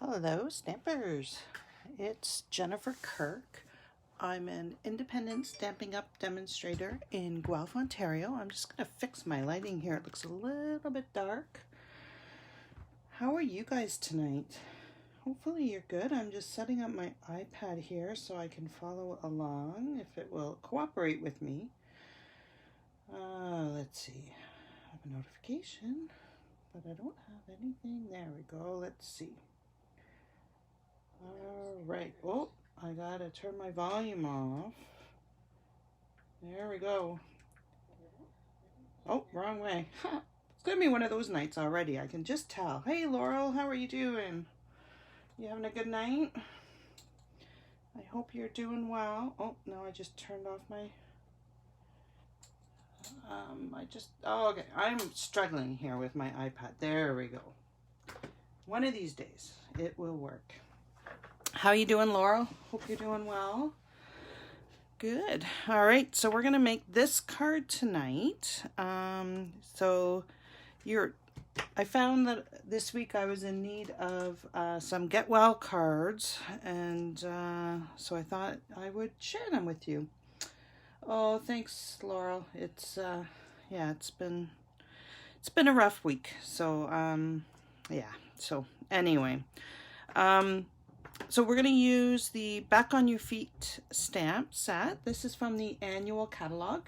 Hello, Stampers. It's Jennifer Kirk. I'm an independent Stampin' Up! Demonstrator in Guelph, Ontario. I'm just going to fix my lighting here. It looks a little bit dark. How are you guys tonight? Hopefully you're good. I'm just setting up my iPad here so I can follow along if it will cooperate with me. Let's see. I have a notification, but I don't have anything. There we go. Let's see. All right. Oh, I gotta turn my volume off. There we go. Oh, wrong way. It's gonna be one of those nights already. I can just tell. Hey, Laurel, how are you doing? You having a good night? I hope you're doing well. Oh, no, I just turned off my... Oh, okay. I'm struggling here with my iPad. There we go. One of these days, it will work. How you doing, Laurel? Hope you're doing well. Good. All right, so we're gonna make this card tonight. I found that this week I was in need of some Get Well cards, and so I thought I would share them with you. Oh, thanks, Laurel. It's yeah, it's been a rough week. So yeah. So anyway, so we're going to use the Back on Your Feet stamp set. This is from the annual catalog.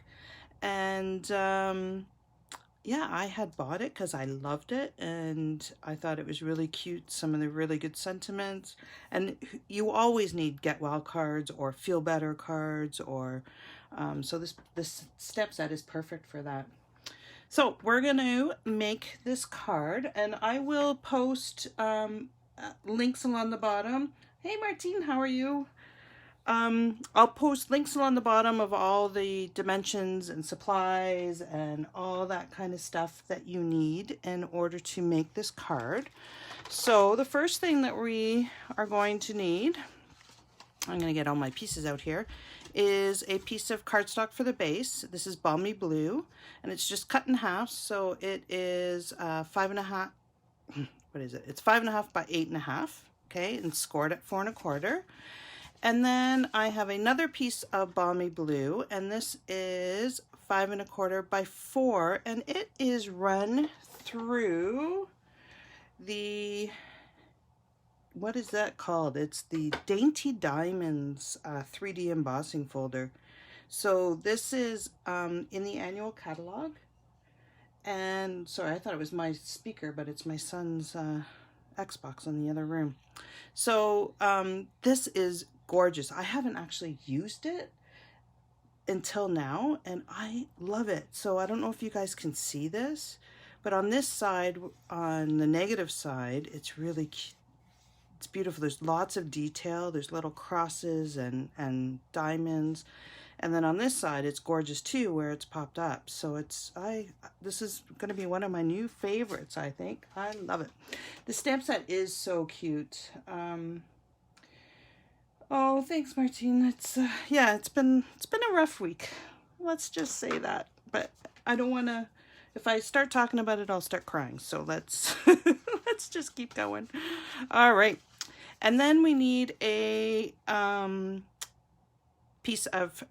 And yeah, I had bought it because I loved it and I thought it was really cute. Some of the really good sentiments. And you always need Get Well cards or Feel Better cards. Or so this stamp set is perfect for that. So we're going to make this card, and I will post links along the bottom. Hey Martine, how are you? I'll post links along the bottom of all the dimensions and supplies and all that kind of stuff that you need in order to make this card. So the first thing that we are going to need, I'm going to get all my pieces out here, is a piece of cardstock for the base. This is Balmy blue, and it's just cut in half, so it is 5.5. What is it? It's 5.5 by 8.5. Okay, and scored at 4 1/4. And then I have another piece of Balmy blue, and this is 5 1/4 by 4, and it is run through the, what is that called? It's the Dainty Diamonds 3D embossing folder. So this is in the annual catalog. And sorry, I thought it was my speaker, but it's my son's Xbox in the other room. So this is gorgeous. I haven't actually used it until now, and I love it. So I don't know if you guys can see this, but on this side, on the negative side, it's really cute. It's beautiful. There's lots of detail. There's little crosses and diamonds. And then on this side, it's gorgeous too, where it's popped up. So this is going to be one of my new favorites, I think. I love it. The stamp set is so cute. Oh, thanks, Martine. It's yeah, it's been a rough week. Let's just say that. But I don't want to. If I start talking about it, I'll start crying. So let's let's just keep going. All right, and then we need a piece of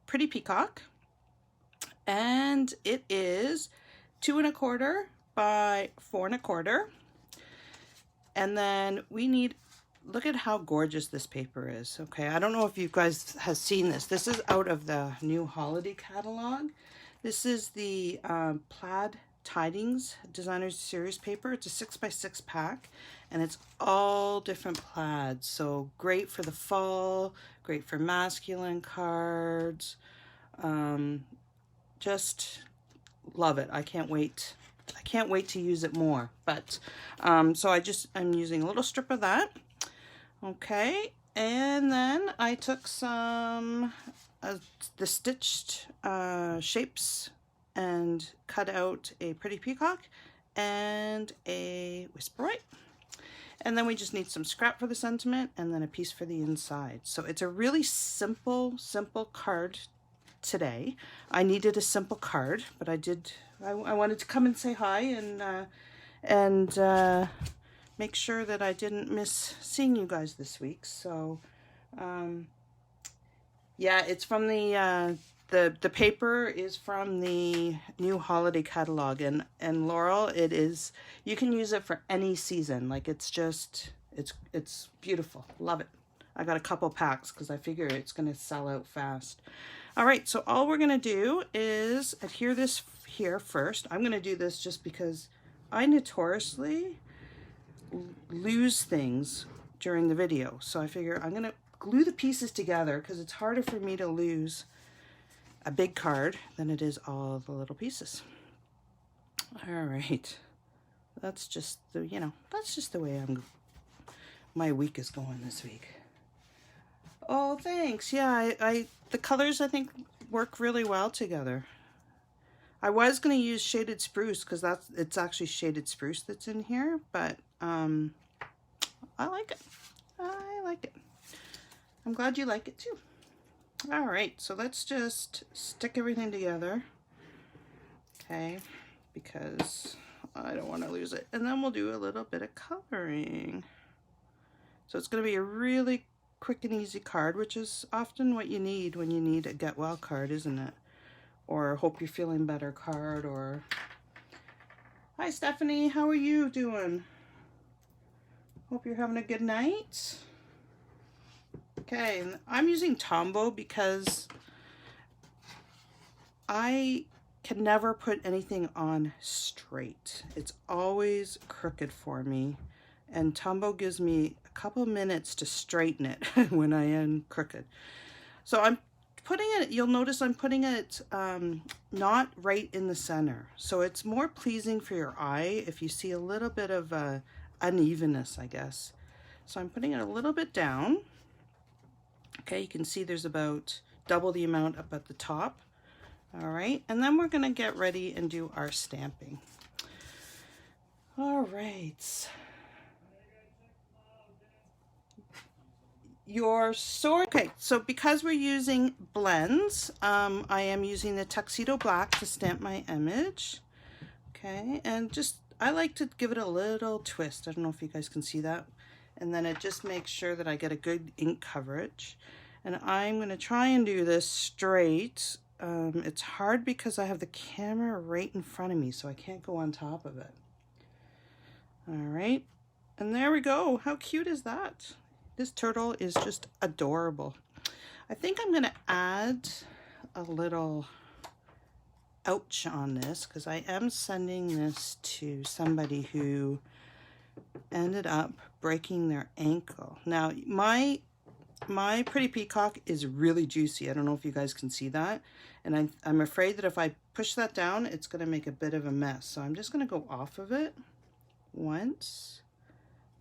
Pretty Peacock, and it is 2 1/4 by 4 1/4. And then we need, look at how gorgeous this paper is. Okay, I don't know if you guys have seen this. This is out of the new holiday catalog. This is the Plaid Tidings Designer's Series paper. It's a 6x6 pack, and it's all different plaids. So great for the fall, great for masculine cards. Just love it. I can't wait to use it more. But so I'm using a little strip of that. Okay, and then I took some the stitched shapes and cut out a Pretty Peacock and a Whisper White. And then we just need some scrap for the sentiment and then a piece for the inside. So it's a really simple card today. I needed a simple card, but I wanted to come and say hi and make sure that I didn't miss seeing you guys this week. So, yeah, it's from the paper is from the new holiday catalog, and Laurel, it is, you can use it for any season. Like, it's just, it's beautiful. Love it. I got a couple packs because I figure it's going to sell out fast. All right, so all we're going to do is adhere this here first. I'm going to do this just because I notoriously lose things during the video. So I figure I'm going to glue the pieces together because it's harder for me to lose a big card than it is all the little pieces. All right. That's just the, you know, that's just the way my week is going this week. Oh, thanks. Yeah, the colors I think work really well together. I was going to use shaded spruce because it's actually shaded spruce that's in here, but I like it. I like it. I'm glad you like it too. All right, so let's just stick everything together. Okay, because I don't want to lose it. And then we'll do a little bit of coloring. So it's going to be a really quick and easy card, which is often what you need when you need a get well card, isn't it? Or hope you're feeling better card. Or hi Stephanie, how are you doing? Hope you're having a good night. Okay, and I'm using Tombow because I can never put anything on straight. It's always crooked for me, and Tombow gives me a couple minutes to straighten it when I am crooked. So I'm putting it, you'll notice I'm putting it not right in the center. So it's more pleasing for your eye if you see a little bit of unevenness, I guess. So I'm putting it a little bit down. Okay, you can see there's about double the amount up at the top. All right, and then we're going to get ready and do our stamping. All right. Your sword. Okay, so because we're using blends, I am using the Tuxedo Black to stamp my image. Okay, and just, I like to give it a little twist. I don't know if you guys can see that. And then it just makes sure that I get a good ink coverage. And I'm going to try and do this straight. It's hard because I have the camera right in front of me, so I can't go on top of it. All right, and there we go. How cute is that? This turtle is just adorable. I think I'm going to add a little ouch on this because I am sending this to somebody who ended up breaking their ankle. Now, my pretty peacock is really juicy. I don't know if you guys can see that. And I'm afraid that if I push that down, it's going to make a bit of a mess. So I'm just going to go off of it once,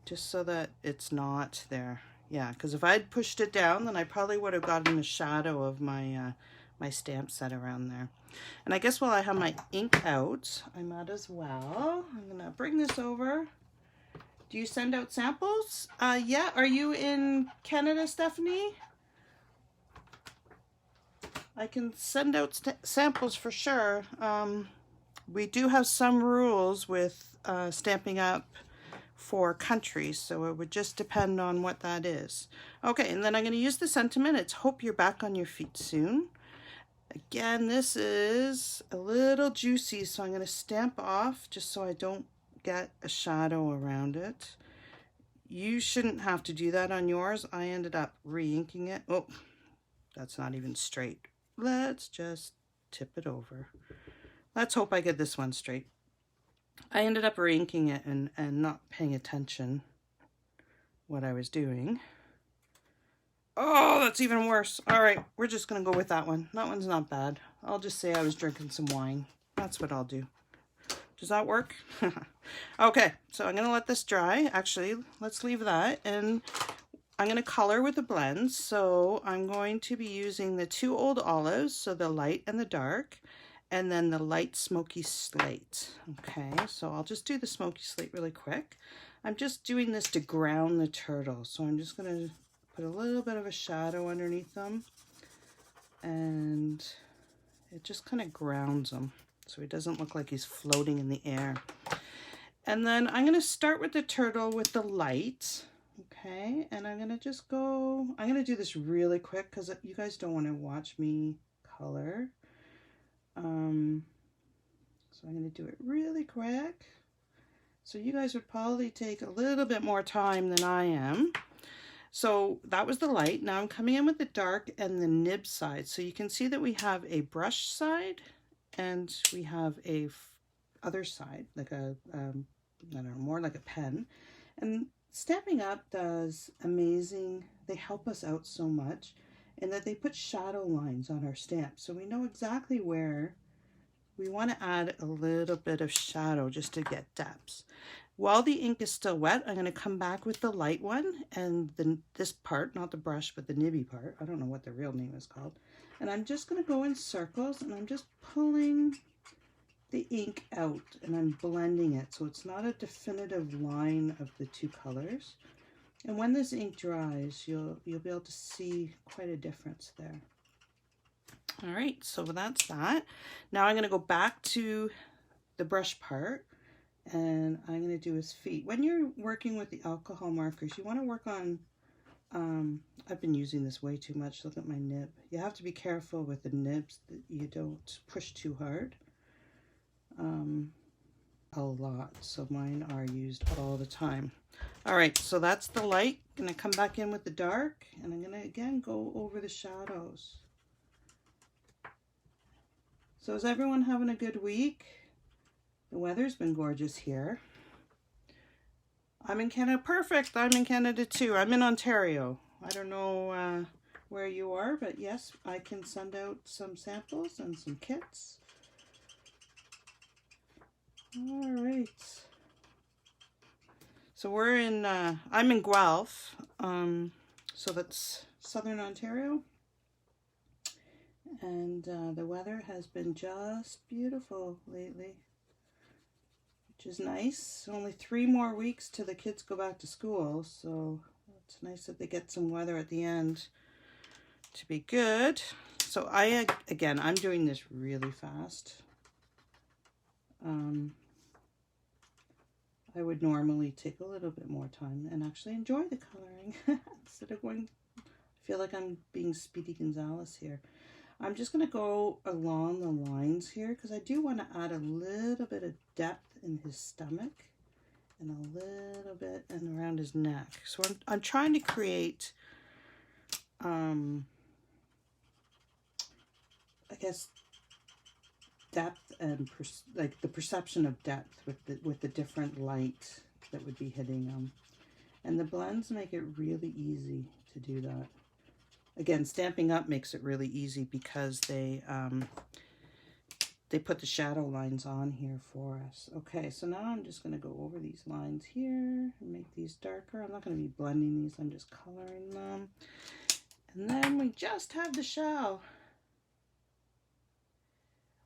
just so that it's not there. Yeah, because if I'd pushed it down, then I probably would have gotten the shadow of my my stamp set around there. And I guess while I have my ink out, I might as well. I'm going to bring this over. Do you send out samples? Yeah. Are you in Canada, Stephanie? I can send out samples for sure. We do have some rules with stamping up for countries, so it would just depend on what that is. Okay, and then I'm going to use the sentiment. It's hope you're back on your feet soon. Again, this is a little juicy, so I'm going to stamp off just so I don't get a shadow around it. You shouldn't have to do that on yours. I ended up re-inking it. Oh, that's not even straight. Let's just tip it over. Let's hope I get this one straight. I ended up re-inking it and not paying attention what I was doing. Oh, that's even worse. All right, we're just going to go with that one. That one's not bad. I'll just say I was drinking some wine. That's what I'll do. Does that work? Okay, so I'm going to let this dry. Actually, let's leave that. And I'm going to color with the blends. So I'm going to be using the two old olives, so the light and the dark, and then the light smoky slate. Okay, so I'll just do the smoky slate really quick. I'm just doing this to ground the turtle. So I'm just going to put a little bit of a shadow underneath them. And it just kind of grounds him, so he doesn't look like he's floating in the air. And then I'm going to start with the turtle with the light. Okay, and I'm going to just go, I'm going to do this really quick because you guys don't want to watch me color. So I'm going to do it really quick. So you guys would probably take a little bit more time than I am. So that was the light. Now I'm coming in with the dark and the nib side. So you can see that we have a brush side and we have a other side, like a, I don't know, more like a pen. And Stampin' Up does amazing. They help us out so much in that they put shadow lines on our stamps. So we know exactly where we want to add a little bit of shadow just to get depths. While the ink is still wet, I'm going to come back with the light one and this part, not the brush, but the nibby part. I don't know what the real name is called. And I'm just going to go in circles and I'm just pulling the ink out and I'm blending it so it's not a definitive line of the two colors. And when this ink dries, you'll be able to see quite a difference there. All right, so that's that. Now I'm going to go back to the brush part and I'm going to do his feet. When you're working with the alcohol markers, you want to work on, I've been using this way too much. Look at my nib. You have to be careful with the nibs that you don't push too hard. A lot, so mine are used all the time. All right, so that's the light. I'm going to come back in with the dark and I'm going to again go over the shadows. So is everyone having a good week? The weather's been gorgeous here. I'm in Canada. Perfect. I'm in Canada too. I'm in Ontario. I don't know where you are, but yes, I can send out some samples and some kits. All right. So we're in, I'm in Guelph. So that's Southern Ontario. And the weather has been just beautiful lately, which is nice. Only 3 more weeks till the kids go back to school, so it's nice that they get some weather at the end to be good. So again, I'm doing this really fast. I would normally take a little bit more time and actually enjoy the coloring instead of going, I feel like I'm being Speedy Gonzales here. I'm just going to go along the lines here because I do want to add a little bit of depth in his stomach and a little bit and around his neck. So I'm trying to create, I guess, depth and like the perception of depth with the different light that would be hitting them. And the blends make it really easy to do that. Again, Stampin' Up makes it really easy because they put the shadow lines on here for us. Okay, so now I'm just going to go over these lines here and make these darker. I'm not going to be blending these, I'm just coloring them. And then we just have the shell.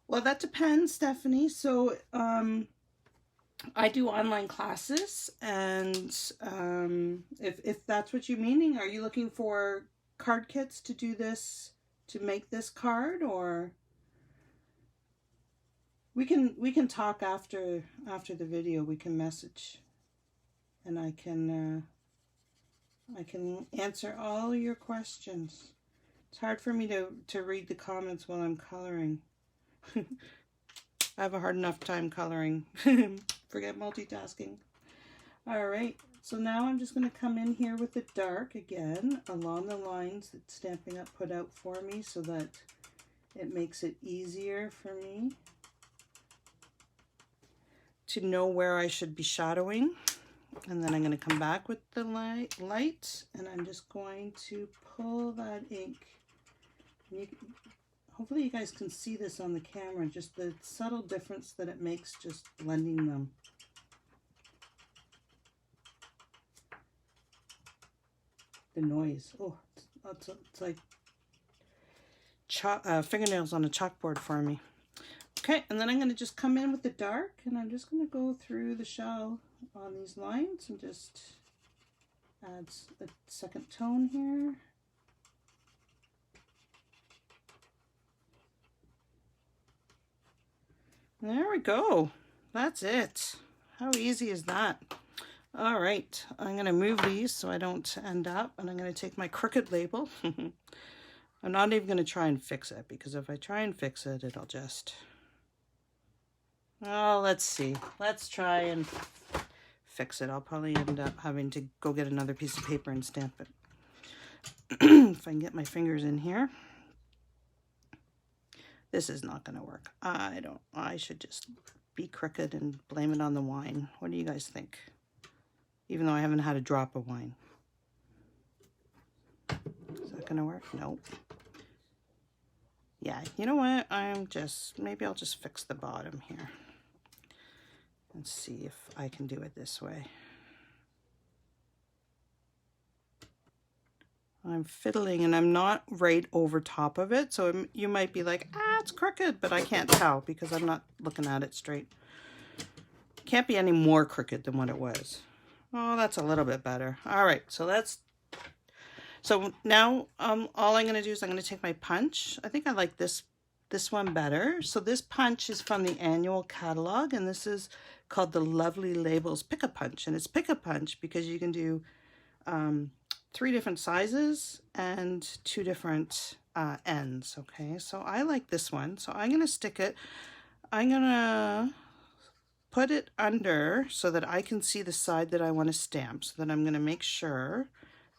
Well, that depends, Stephanie. So I do online classes, and if that's what you're meaning, are you looking for card kits to do this, to make this card, or we can talk after the video. We can message, and I can answer all your questions. It's hard for me to read the comments while I'm coloring. I have a hard enough time coloring. Forget multitasking. All right, so now I'm just going to come in here with the dark again along the lines that Stampin' Up put out for me so that it makes it easier for me to know where I should be shadowing. And then I'm going to come back with the light and I'm just going to pull that ink. Hopefully you guys can see this on the camera, just the subtle difference that it makes just blending them. The noise, oh, it's like fingernails on a chalkboard for me. Okay, and then I'm going to just come in with the dark and I'm just going to go through the shell on these lines and just add a second tone here. There we go. That's it. How easy is that? All right, I'm going to move these so I don't end up, and I'm going to take my crooked label. I'm not even going to try and fix it, because if I try and fix it, it'll just... Oh, let's see. Let's try and fix it. I'll probably end up having to go get another piece of paper and stamp it. If I can get my fingers in here. This is not going to work. I should just be crooked and blame it on the wine. What do you guys think? Even though I haven't had a drop of wine. Is that going to work? Nope. Yeah, you know what? Maybe I'll just fix the bottom here. And see if I can do it this way. I'm fiddling and I'm not right over top of it. So you might be like, it's crooked, but I can't tell because I'm not looking at it straight. Can't be any more crooked than what it was. Oh, that's a little bit better. All right, so now all I'm going to do is I'm going to take my punch. I think I like this one better. So this punch is from the annual catalog, and this is called the Lovely Labels Pick-a-Punch. And it's Pick-a-Punch because you can do 3 different sizes and 2 different ends. Okay, so I like this one. So I'm going to stick it. I'm going to put it under so that I can see the side that I want to stamp, so that I'm going to make sure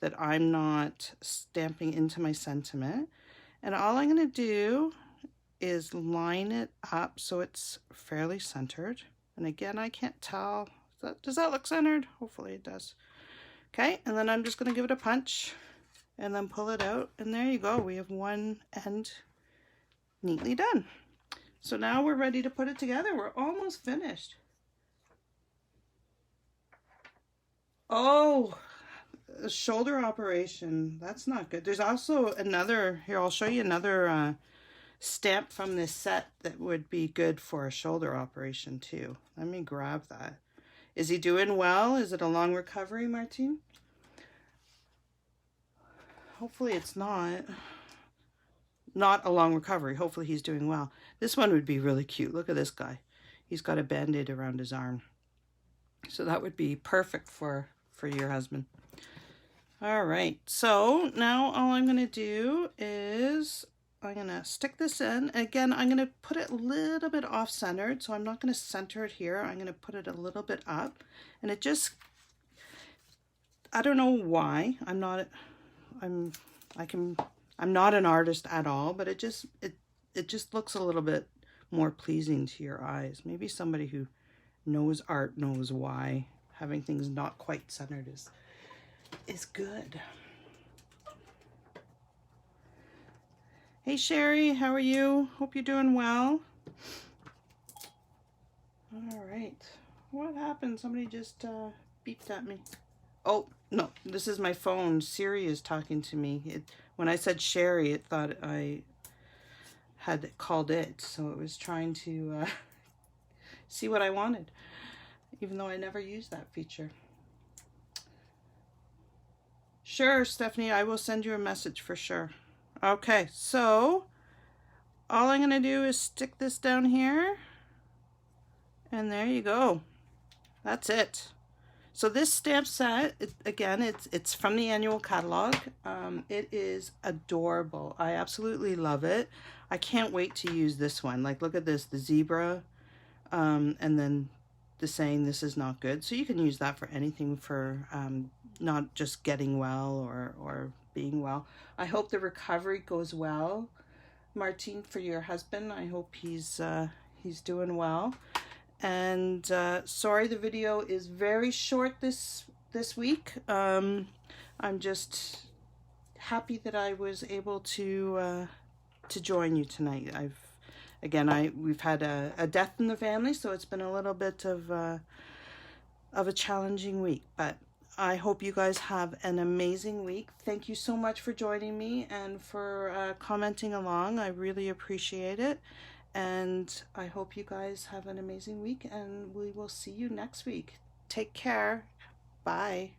that I'm not stamping into my sentiment. And all I'm going to do is line it up so it's fairly centered. And again, I can't tell. Does that look centered? Hopefully it does. Okay, and then I'm just going to give it a punch and then pull it out. And there you go. We have one end neatly done. So now we're ready to put it together. We're almost finished. Oh, a shoulder operation. That's not good. There's also another, here, I'll show you another stamp from this set that would be good for a shoulder operation too. Let me grab that. Is he doing well? Is it a long recovery, Martine? Hopefully it's not a long recovery. Hopefully he's doing well. This one would be really cute. Look at this guy. He's got a band-aid around his arm. So that would be perfect for your husband. All right, so now all I'm going to do is I'm going to stick this in. Again, I'm going to put it a little bit off-centered, so I'm not going to center it here. I'm going to put it a little bit up, and it just, I don't know why. I'm not an artist at all, but it just looks a little bit more pleasing to your eyes. Maybe somebody who knows art knows why having things not quite centered is good. Hey Sherry, how are you? Hope you're doing well. All right. What happened? Somebody just beeped at me. Oh, no, this is my phone. Siri is talking to me. When I said Sherry, it thought I had called it, so it was trying to see what I wanted, even though I never used that feature. Sure, Stephanie, I will send you a message for sure. Okay, so all I'm going to do is stick this down here, and there you go. That's it. So this stamp set, again, it's from the annual catalog. It is adorable. I absolutely love it. I can't wait to use this one. Like, look at this, the zebra, and then the saying, "This is not good." So you can use that for anything, for not just getting well or being well. I hope the recovery goes well, Martine, for your husband. I hope he's doing well. And sorry the video is very short this week. I'm just happy that I was able to join you tonight. We've had a death in the family, so it's been a little bit of a challenging week, but I hope you guys have an amazing week. Thank you so much for joining me and for commenting along. I really appreciate it. And I hope you guys have an amazing week, and we will see you next week. Take care. Bye.